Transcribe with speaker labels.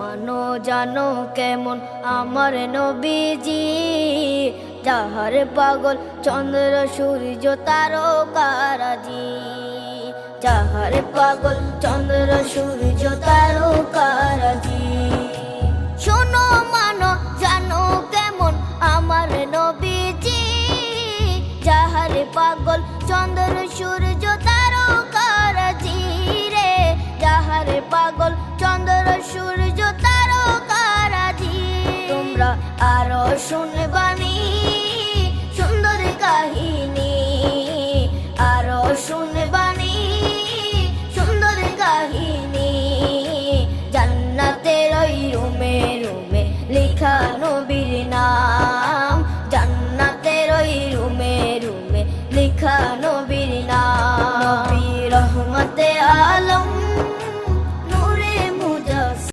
Speaker 1: মানো জানো কেমন আমার নবীজি, যাহার পাগল চন্দ্র সূর্য তারকারাজি, যাহার পাগল চন্দ্র সূর্য তারকারাজি। শোনো মানো জানো কেমন আমার নবীজি, যাহার পাগল চন্দ্র সূর্য তারকারাজি রে, যাহার পাগল চন্দ্র সূর্য তারকারাজি। তোমরা আরো শুনবানি